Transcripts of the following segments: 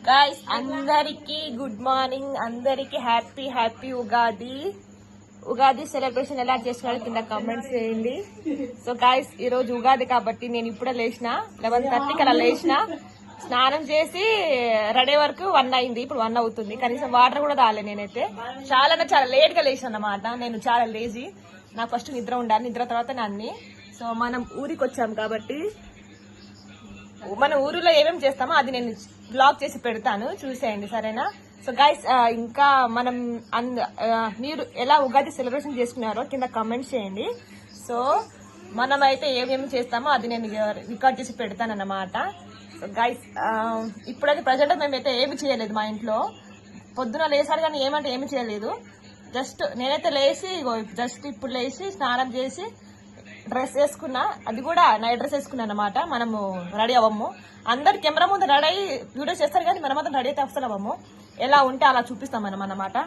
Guys అందరికి good morning, అందరికి happy Ugadi celebration ఎలా చేస్తున్నారో కింద కామెంట్స్ చేయండి. సో గాయ్స్ ఈ రోజు ఉగాది కాబట్టి నేను ఇప్పుడే లేచిన 11:30కి అలా లేచిన, స్నానం చేసి రెడీ వరకు 1 అయింది. ఇప్పుడు 1 అవుతుంది. కనీసం వాటర్ కూడా తాగలే. నేనైతే చాలా లేట్ గా లేచిన అన్నమాట. నేను చాలా లేజీ. నాకు ఫస్ట్ నిద్ర ఉండాలి, నిద్ర తర్వాత అన్ని. సో మనం ఊరికి వచ్చాం కాబట్టి మన ఊరిలో ఏమేమి చేస్తామో అది నేను బ్లాగ్ చేసి పెడతాను, చూసేయండి సరేనా. సో గైస్ ఇంకా మనం మీరు ఎలా ఉగాది సెలబ్రేషన్ చేసుకున్నారో కింద కామెంట్స్ చేయండి. సో మనం అయితే ఏమేమి చేస్తామో అది నేను రికార్డ్ చేసి పెడతాను అన్నమాట. సో గైస్ ఇప్పుడైతే ప్రజెంట్ మేమైతే ఏమి చేయలేదు మా ఇంట్లో. పొద్దున లేసారు కానీ ఏమి చేయలేదు. జస్ట్ నేనైతే లేచి జస్ట్ ఇప్పుడు లేచి స్నానం చేసి డ్రెస్ వేసుకున్నా, అది కూడా నైట్ డ్రెస్ వేసుకున్నా అనమాట. మనము రెడీ అవ్వము, అందరు కెమెరా ముందు రెడీ అయ్యి వీడియోస్ చేస్తారు కానీ మనం మాత్రం రెడీ అయితే అసలు అవ్వము. ఎలా ఉంటే అలా చూపిస్తాం మనం అన్నమాట.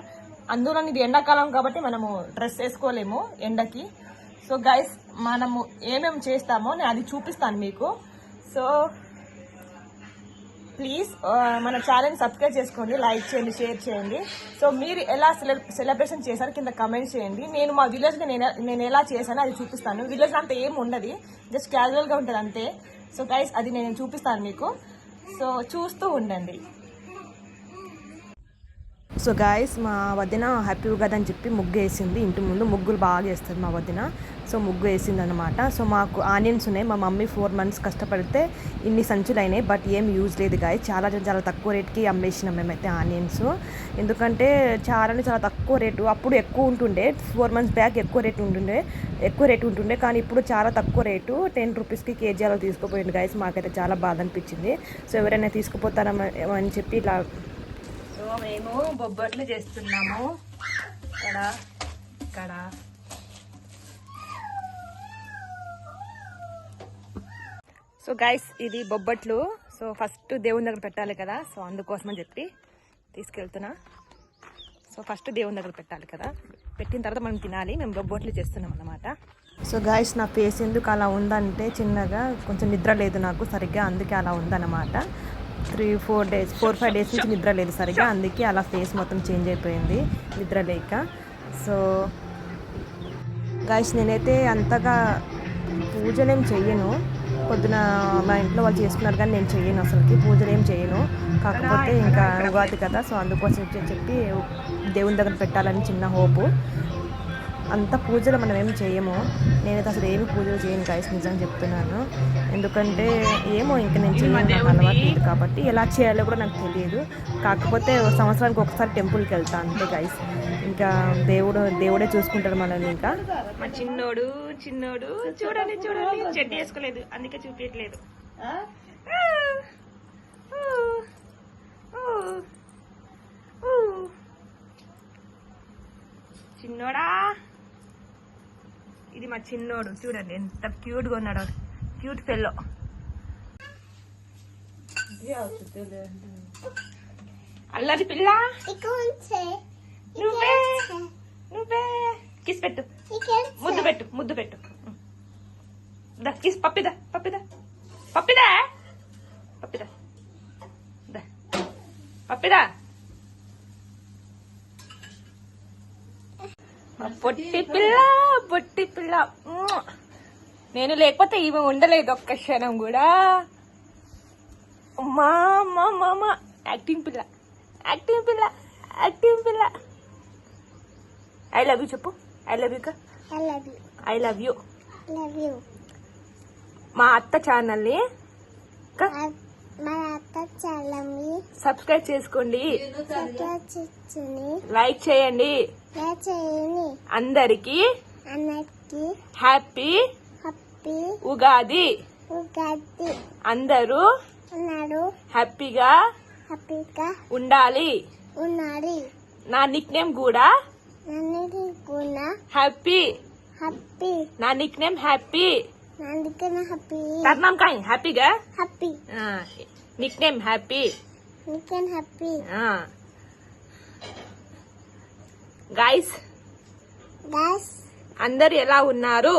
అందులో ఇది ఎండాకాలం కాబట్టి మనము డ్రెస్ వేసుకోలేము ఎండకి. సో గైస్ మనము ఏమేమి చేస్తామో నేను అది చూపిస్తాను మీకు. సో ప్లీజ్ మన ఛానల్ సబ్స్క్రైబ్ చేసుకోండి, లైక్ చేయండి, షేర్ చేయండి. సో మీరు ఎలా సెలబ్రేషన్ చేశారు కింద కమెంట్ చేయండి. నేను మా విలేజ్ నేను ఎలా చేశానో అది చూపిస్తాను. విలేజ్ అంతా ఏం ఉండదు, జస్ట్ క్యాజువల్ గా ఉంటుంది అంతే. సో గైస్ అది నేను చూపిస్తాను మీకు. సో చూస్తూ ఉండండి. సో గాయస్ మా వదిన హ్యాపీ ఉగాది అని చెప్పి ముగ్గు వేసింది ఇంటి ముందు. ముగ్గులు బాగా వేస్తుంది మా వదిన. సో ముగ్గు వేసింది అనమాట. సో మాకు ఆనియన్స్ ఉన్నాయి. మా మమ్మీ 4 months కష్టపడితే ఇన్ని సంచులు అయినాయి. బట్ ఏం యూజ్ లేదు గాయస్. చాలా తక్కువ రేట్కి అమ్మేసినాం మేమైతే ఆనియన్స్. ఎందుకంటే చాలా తక్కువ రేటు. అప్పుడు ఎక్కువ ఉంటుండే, 4 months బ్యాక్ ఎక్కువ రేటు ఉంటుండే. కానీ ఇప్పుడు చాలా తక్కువ రేటు, 10 రూపీస్కి కేజీ అలా తీసుకుపోయింది గాయస్. మాకైతే చాలా బాధ అనిపించింది. సో ఎవరైనా తీసుకుపోతారని చెప్పి ఇలా మేము బొబ్బట్లు చేస్తున్నాము. ఇక్కడ సో గైస్ ఇది బొబ్బట్లు. సో ఫస్ట్ దేవుని దగ్గర పెట్టాలి కదా, సో అందుకోసమని చెప్పి తీసుకెళ్తున్నా. సో ఫస్ట్ దేవుని దగ్గర పెట్టాలి కదా, పెట్టిన తర్వాత మనం తినాలి. మేము బొబ్బట్లు చేస్తున్నాం అన్నమాట. సో గాయస్ నా ఫేస్ ఎందుకు అలా ఉందంటే చిన్నగా కొంచెం నిద్ర లేదు నాకు సరిగ్గా, అందుకే అలా ఉందన్నమాట. 4-5 days నుంచి నిద్ర లేదు సరిగ్గా, అందుకే అలా ఫేస్ మొత్తం చేంజ్ అయిపోయింది నిద్ర లేక. సో గాయస్ నేనైతే అంతగా పూజలు ఏం చెయ్యను. పొద్దున మా ఇంట్లో వాళ్ళు చేసుకున్నారు కానీ నేను చెయ్యను, అసలుకి పూజలు ఏం చేయను. కాకపోతే ఇంకా ఉగాది కదా, సో అందుకోసం చెప్పి దేవుని దగ్గర పెట్టాలని చిన్న హోపు. అంత పూజలు మనం ఏమి చేయము. నేనైతే అసలు ఏమి పూజలు చేయను గాయస్, నిజంగా చెప్తున్నాను. ఎందుకంటే ఏమో ఇంకా నేను చేయను, నాకు అలవాటు లేదు కాబట్టి ఎలా చేయాలో కూడా నాకు తెలియదు. కాకపోతే సంవత్సరానికి ఒకసారి టెంపుల్కి వెళ్తాను అంతే గాయస్. ఇంకా దేవుడే చూసుకుంటాడు మనల్ని. ఇంకా మా చిన్నోడు చూడండి చెడ్డ వేసుకోలేదు, అందుకే చూపించట్లేదు. చిన్నోడా, ఇది మా చిన్నోడు. చూడండి ఎంత క్యూట్గా ఉన్నాడు, క్యూట్ ఫెల్లో. అల్లరి పిల్ల, నువ్వే కిస్ పెట్టు, ముద్దు పెట్టు. కిస్ పప్పిదా పొట్టి పిల్ల. నేను లేకపోతే ఈమె ఉండలేదు ఒక్క క్షణం కూడా. మా యాక్టింగ్ పిల్ల. ఐ లవ్ యూ చెప్పు. I love you. మా అత్త ఛానల్ని సబ్స్క్రైబ్ చేసుకోండి, లైక్ చేయండి. అందరికి హ్యాపీ ఉగాది. అందరూ హ్యాపీగా ఉండాలి. నా నిక్ నేమ్ కూడా హ్యాపీ. నా నిక్ నేమ్ హ్యాపీ. తర్నాం కాయ్ హ్యాపీగా. Nick name happy. గాయ్స్ అందరు ఎలా ఉన్నారు?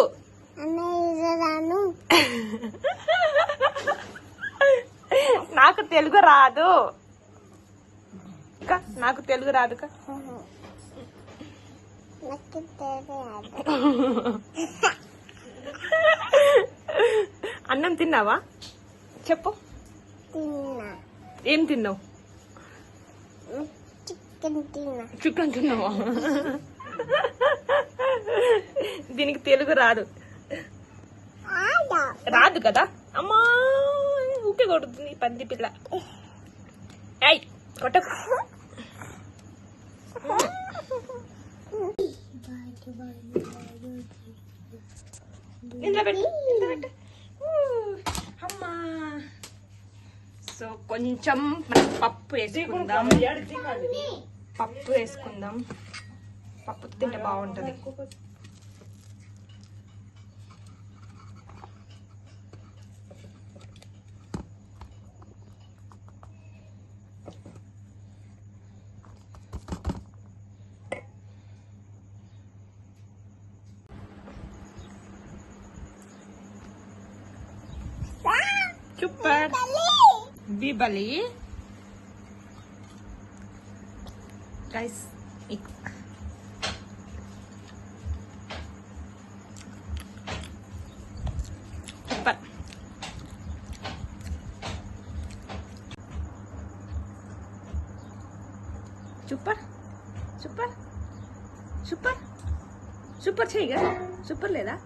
నాకు తెలుగు రాదు, నాకు తెలుగు రాదుక. అన్నం తిన్నావా? చెప్పు, ఏం తిన్నావు? చికెన్ తిన్నావా? దీనికి తెలుగు రాదు, రాదు కదా. అమ్మా ఊకే కొడుతుంది పంది పిల్ల. అయ్ కొట్ట. ఇంట్లో పెట్టు, ఇంట్లో పెట్టు. అమ్మా. సో కొంచెం మనం పప్పు వేసుకుందాం, పప్పు వేసుకుందాం. పప్పు తింటే బాగుంటుంది. సూపర్. బిబలి guys, super. Super super super super చేయగా. సూపర్ లేదా?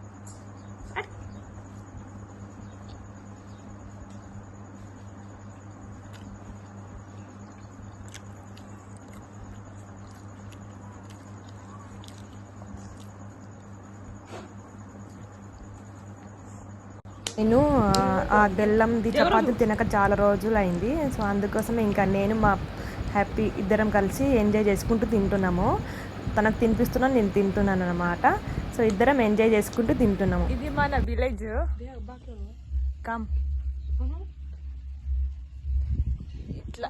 నేను ఆ బెల్లంది చపాతి తినక చాలా రోజులు అయింది. సో అందుకోసం ఇంకా నేను మా హ్యాపీ ఇద్దరం కలిసి ఎంజాయ్ చేసుకుంటూ తింటున్నాము. తనకు తినిపిస్తున్నాను, నేను తింటున్నాను అన్నమాట. సో ఇద్దరం ఎంజాయ్ చేసుకుంటూ తింటున్నాము. ఇది మన విలేజ్. కమ్ ఇట్లా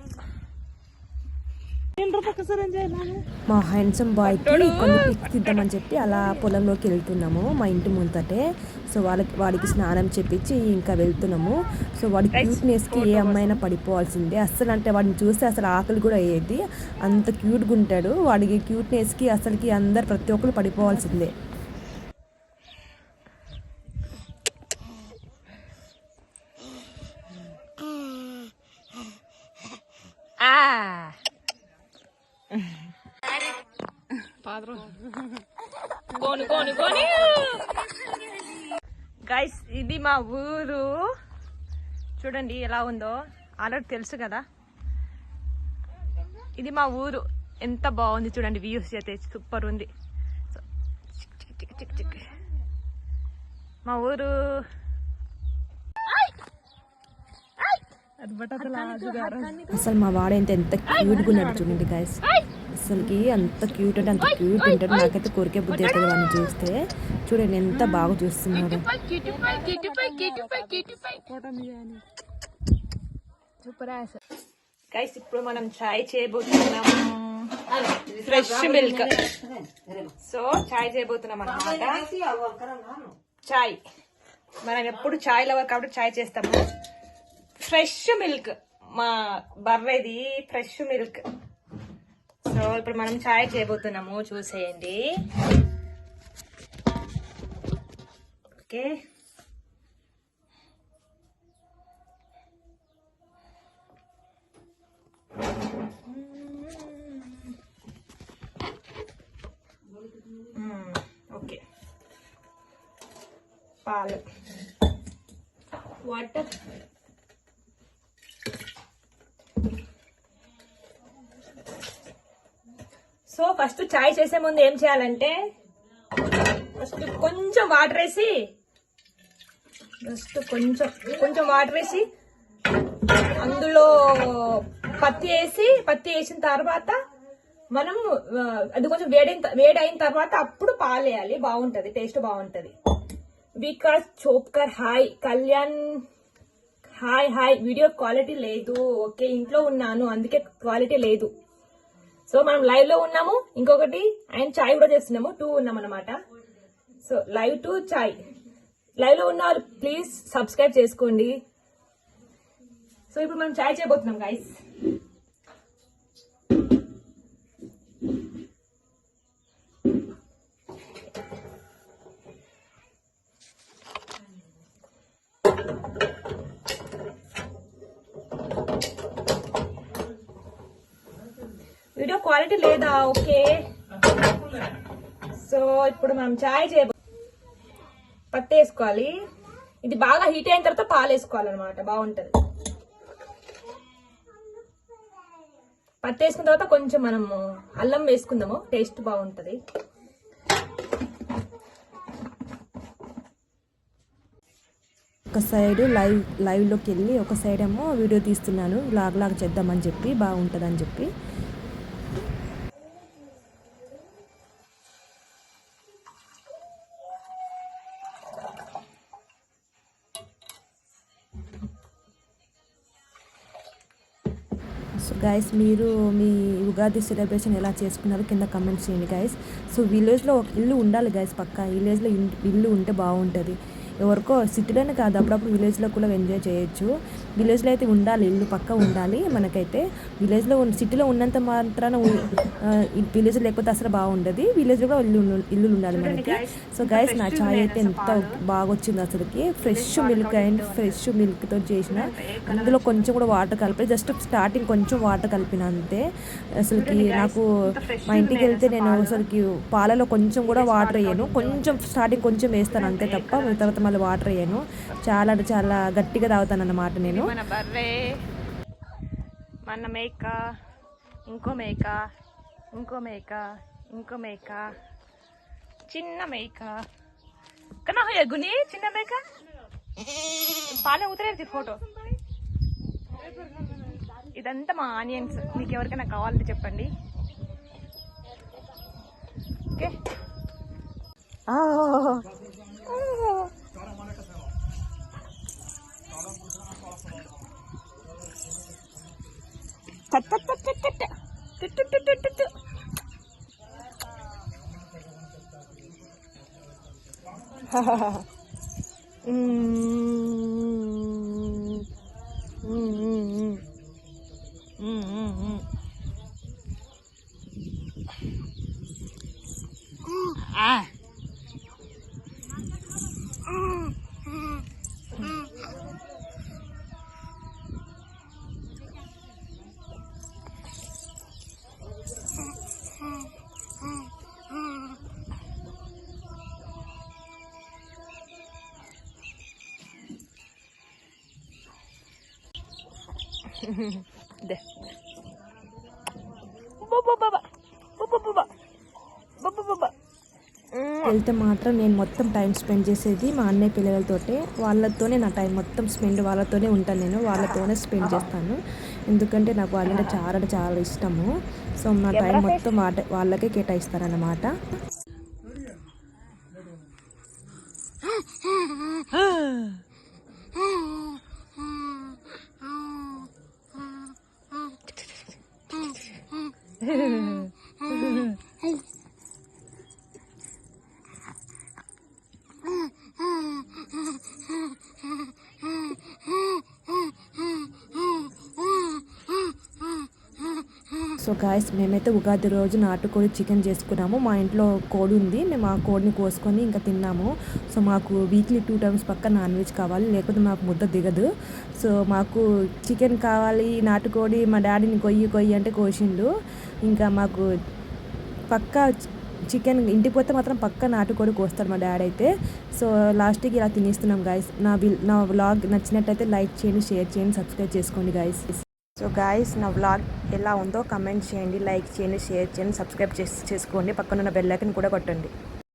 మా హ్యాండ్సమ్ బాయ్కి కొన్ని పిక్స్ తీద్దామని చెప్పి అలా పొలంలోకి వెళ్తున్నాము, మా ఇంటి ముందటే. సో వాడికి స్నానం చేపించి ఇంకా వెళ్తున్నాము. సో వాడి క్యూట్నెస్కి ఏ అమ్మాయినా పడిపోవాల్సిందే. అస్సలు అంటే వాడిని చూస్తే అసలు ఆకలి కూడా అయ్యేది, అంత క్యూట్గా ఉంటాడు. వాడికి క్యూట్నెస్కి అసలుకి అందరు ప్రతి ఒక్కరు పడిపోవాల్సిందే. గైస్, ఇది మా ఊరు. చూడండి ఎలా ఉందో, ఆల్రెడీ తెలుసు కదా. ఇది మా ఊరు, ఎంత బాగుంది చూడండి. వ్యూస్ అయితే సూపర్ ఉంది. మా ఊరు అసలు మా వాడైతే ఎంత క్యూట్గా ఉన్నాడు చూడండి గైస్. అసలుకి అంత క్యూట్ అంటే అంత క్యూట్ ఉంటాడు. నాకైతే కోరికే బుద్ధి అవుతుంది వాడిని చూస్తే. చూడండి ఎంత బాగా చూస్తున్నాడు. గైస్, ఇప్పుడు మనం చాయ్ చేయబోతున్నాం, ఫ్రెష్ మిల్క్. సో చాయ్ చేయబోతున్నాం అన్నమాట. చాయ్ మనం ఎప్పుడు చాయ్ లవర్ కాబట్టి చాయ్ చేస్తాము. ఫ్రెష్ మిల్క్, మా బర్రెది ఫ్రెష్ మిల్క్. సో ఇప్పుడు మనం చాయ్ చేయబోతున్నాము, చూసేయండి. Okay, okay. పాలు, వాటర్, సో ఫస్ట్ చాయ్ చేసే ముందు ఏం చేయాలంటే, ఫస్ట్ కొంచెం వాటర్ వేసి, కొంచెం వాటర్ వేసి అందులో పత్తి వేసిన తర్వాత మనం అది కొంచెం వేడైన తర్వాత అప్పుడు పాలు వేయాలి. బాగుంటది, టేస్ట్ బాగుంటది. Vikas Chopkar hi. Kalyan hi. Video quality లేదు. ఓకే, ఇంట్లో ఉన్నాను అందుకే క్వాలిటీ లేదు. సో మనం లైవ్ లో ఉన్నాము, ఇంకొకటి అండ్ చాయ్ కూడా చేస్తున్నాము. 2 ఉన్నాం అనమాట. So live to chai. Live లో ఉన్న ప్లీజ్ సబ్స్క్రైబ్ చేసుకోండి. సో ఇప్పుడు మనం చాయ్ చేయబోతున్నాం గైస్. వీడియో క్వాలిటీ లేదా? ఓకే. సో ఇప్పుడు మనం చాయ్ పత్తి వేసుకోవాలి. ఇది బాగా హీట్ అయిన తర్వాత పాలు వేసుకోవాలన్నమాట, బాగుంటది. పత్తి వేసుకున్న తర్వాత కొంచెం మనము అల్లం వేసుకుందాము, టేస్ట్ బాగుంటది. ఒక సైడ్ లైవ్లోకి వెళ్ళి ఒక సైడ్ ఏమో వీడియో తీస్తున్నాను, లాగ్ చేద్దామని చెప్పి, బాగుంటుందని చెప్పి. సో గైస్, మీరు మీ ఉగాది సెలబ్రేషన్ ఎలా చేసుకున్నారో కింద కమెంట్స్ చేయండి గైస్. సో విలేజ్లో ఒక ఇల్లు ఉండాలి గైస్, పక్కా విలేజ్లో ఇల్లు ఉంటే బాగుంటుంది. ఎవరికో సిటీలోనే కాదు, అప్పుడప్పుడు విలేజ్లో కూడా ఎంజాయ్ చేయొచ్చు. విలేజ్లో అయితే ఉండాలి, ఇల్లు పక్క ఉండాలి. మనకైతే విలేజ్లో సిటీలో ఉన్నంత మాత్రాన విలేజ్ లేకపోతే అసలు బాగుండదు. విలేజ్లో కూడా ఇల్లు ఉండాలి మనకి. సో గైస్, నా చాయ్ అయితే ఎంత బాగా వచ్చింది అసలుకి. ఫ్రెష్ మిల్క్తో చేసిన, అందులో కొంచెం కూడా వాటర్ కలిపి, జస్ట్ స్టార్టింగ్ కొంచెం వాటర్ కలిపిన అంతే. అసలుకి నాకు మా ఇంటికి వెళ్తే నేను అసలుకి పాలలో కొంచెం కూడా వాటర్ వేయను, కొంచెం స్టార్టింగ్ కొంచెం వేస్తాను అంతే తప్ప, తర్వాత మళ్ళీ వాటర్ వేయను. చాలా అంటే చాలా గట్టిగా తాగుతాను అన్నమాట నేను. మన బర్రె, మన మేక, ఇంకో మేక, చిన్న మేక కన్నా గుని, చిన్న మేక పాలే ఉతరేది ఫోటో. ఇదంతా మా ఆనియన్స్. మీకు ఎవరికైనా కావాలంటే చెప్పండి. ఓకే. వెళ్తే మాత్రం నేను మొత్తం టైం స్పెండ్ చేసేది మా అన్నయ్య పిల్లలతోటే. వాళ్ళతోనే నా టైం మొత్తం స్పెండ్, వాళ్ళతోనే ఉంటాను నేను, వాళ్ళతోనే స్పెండ్ చేస్తాను. ఎందుకంటే నాకు వాళ్ళంటే చాలా చాలా ఇష్టము. సో నా టైం మొత్తం వాళ్ళకే కేటాయిస్తారన్నమాట. సో గాయస్, మేమైతే ఉగాది రోజు నాటుకోడి చికెన్ చేసుకున్నాము. మా ఇంట్లో కోడి ఉంది, మేము ఆ కోడిని కోసుకొని ఇంకా తిన్నాము. సో మాకు వీక్లీ 2 times పక్క నాన్ వెజ్ కావాలి, లేకపోతే మాకు ముద్ద దిగదు. సో మాకు చికెన్ కావాలి, నాటుకోడి. మా డాడీని కొయ్యి అంటే కోసిండు. ఇంకా మాకు పక్కా చికెన్ ఇంటికి పోతే మాత్రం పక్క నాటుకోడి కోస్తారు మా డాడీ అయితే. సో లాస్ట్కి ఇలా తినేస్తున్నాం గాయస్. నా వ్లాగ్ నచ్చినట్టయితే లైక్ చేయండి, షేర్ చేయండి, సబ్స్క్రైబ్ చేసుకోండి గాయస్. సో గాయస్, నా వ్లాగ్ ఎలా ఉందో కమెంట్ చేయండి, లైక్ చేయండి, షేర్ చేయండి, సబ్స్క్రైబ్ చేసుకోండి. పక్కనున్న బెల్ ఐకాన్ కూడా కొట్టండి.